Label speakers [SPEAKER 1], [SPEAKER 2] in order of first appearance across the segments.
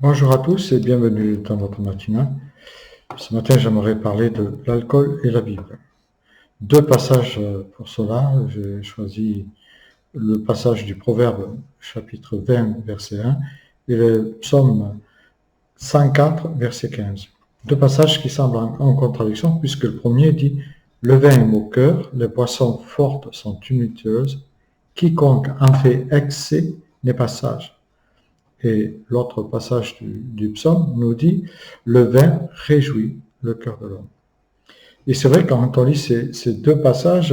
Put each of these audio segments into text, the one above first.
[SPEAKER 1] Bonjour à tous et bienvenue dans notre matinale. Ce matin, j'aimerais parler de l'alcool et la Bible. Deux passages pour cela. J'ai choisi le passage du Proverbe, chapitre 20, verset 1, et le psaume 104, verset 15. Deux passages qui semblent en contradiction, puisque le premier dit « Le vin est moqueur, les boissons fortes sont tumultueuses, quiconque en fait excès n'est pas sage. » Et l'autre passage du psaume nous dit « Le vin réjouit le cœur de l'homme ». Et c'est vrai, quand on lit ces deux passages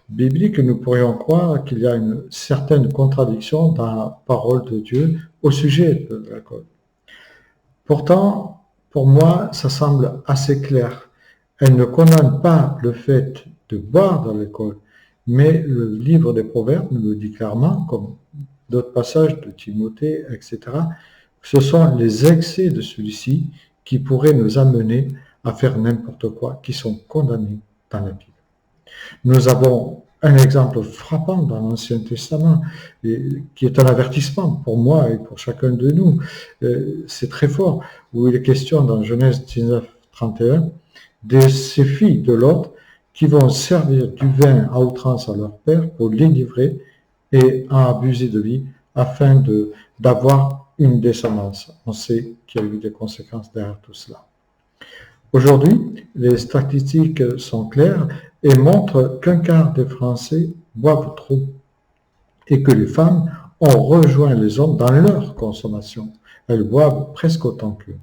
[SPEAKER 1] bibliques, nous pourrions croire qu'il y a une certaine contradiction dans la parole de Dieu au sujet de l'alcool. Pourtant, pour moi, ça semble assez clair. Elle ne condamne pas le fait de boire de l'alcool, mais le livre des Proverbes nous le dit clairement, comme d'autres passages de Timothée, etc. Ce sont les excès de celui-ci qui pourraient nous amener à faire n'importe quoi, qui sont condamnés dans la Bible. Nous avons un exemple frappant dans l'Ancien Testament, qui est un avertissement pour moi et pour chacun de nous. C'est très fort, où il est question dans Genèse 19, 31, de ces filles de Lot qui vont servir du vin à outrance à leur père pour l'enivrer et en abuser de lui afin d'avoir une descendance. On sait qu'il y a eu des conséquences derrière tout cela. Aujourd'hui, les statistiques sont claires et montrent qu'un quart des Français boivent trop et que les femmes ont rejoint les hommes dans leur consommation. Elles boivent presque autant qu'eux.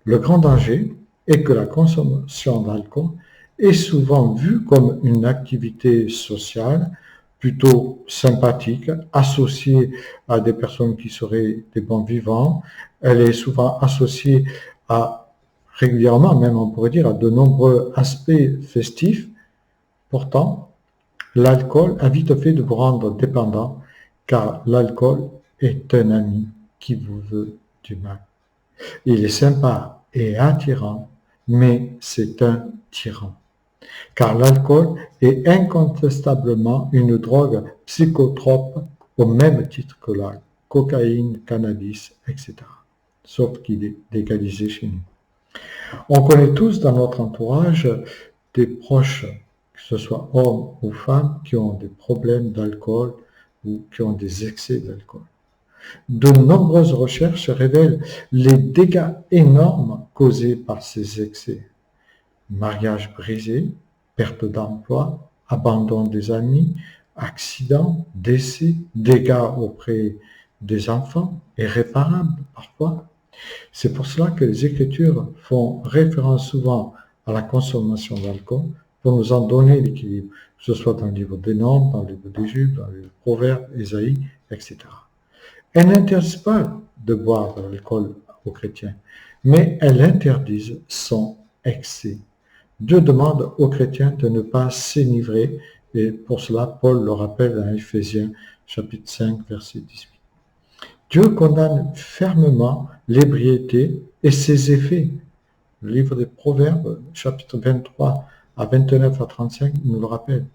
[SPEAKER 1] Le grand danger est que la consommation d'alcool est souvent vue comme une activité sociale plutôt sympathique, associée à des personnes qui seraient des bons vivants. Elle est souvent associée régulièrement, même on pourrait dire, à de nombreux aspects festifs. Pourtant, l'alcool a vite fait de vous rendre dépendant, car l'alcool est un ami qui vous veut du mal. Il est sympa et attirant, mais c'est un tyran. Car l'alcool est incontestablement une drogue psychotrope au même titre que la cocaïne, cannabis, etc. Sauf qu'il est légalisé chez nous. On connaît tous dans notre entourage des proches, que ce soit hommes ou femmes, qui ont des problèmes d'alcool ou qui ont des excès d'alcool. De nombreuses recherches révèlent les dégâts énormes causés par ces excès. Mariage brisé, perte d'emploi, abandon des amis, accidents, décès, dégâts auprès des enfants, irréparables parfois. C'est pour cela que les Écritures font référence souvent à la consommation d'alcool pour nous en donner l'équilibre, que ce soit dans le livre des Nombres, dans le livre des Juges, dans le livre des Proverbes, Ésaïe, etc. Elles n'interdisent pas de boire de l'alcool aux chrétiens, mais elles interdisent son excès. Dieu demande aux chrétiens de ne pas s'enivrer, et pour cela, Paul le rappelle dans Éphésiens, chapitre 5, verset 18. Dieu condamne fermement l'ébriété et ses effets. Le livre des Proverbes, chapitre 23 à 29 à 35, nous le rappelle.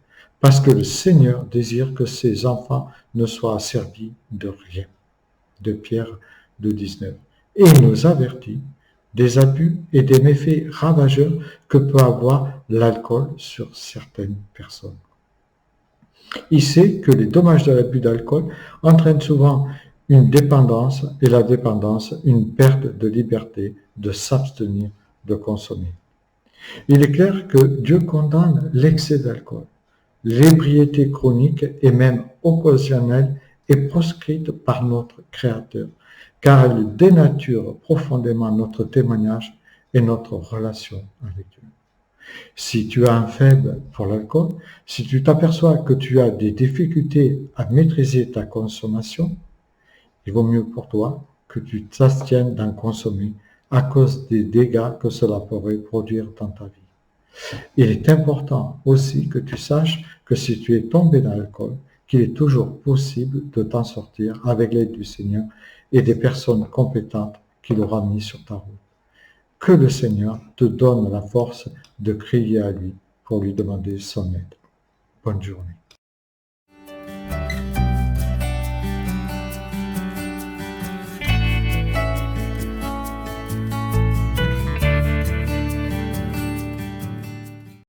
[SPEAKER 1] Parce que le Seigneur désire que ses enfants ne soient asservis de rien. De Pierre 2,19. Et il nous avertit des abus et des méfaits ravageurs que peut avoir l'alcool sur certaines personnes. Il sait que les dommages de l'abus d'alcool entraînent souvent une dépendance et la dépendance, une perte de liberté de s'abstenir de consommer. Il est clair que Dieu condamne l'excès d'alcool. L'ébriété chronique et même occasionnelle est proscrite par notre Créateur, car elle dénature profondément notre témoignage et notre relation avec Dieu. Si tu as un faible pour l'alcool, si tu t'aperçois que tu as des difficultés à maîtriser ta consommation, il vaut mieux pour toi que tu t'abstiennes d'en consommer à cause des dégâts que cela pourrait produire dans ta vie. Il est important aussi que tu saches que si tu es tombé dans l'alcool, qu'il est toujours possible de t'en sortir avec l'aide du Seigneur et des personnes compétentes qu'il aura mis sur ta route. Que le Seigneur te donne la force de crier à lui pour lui demander son aide. Bonne journée.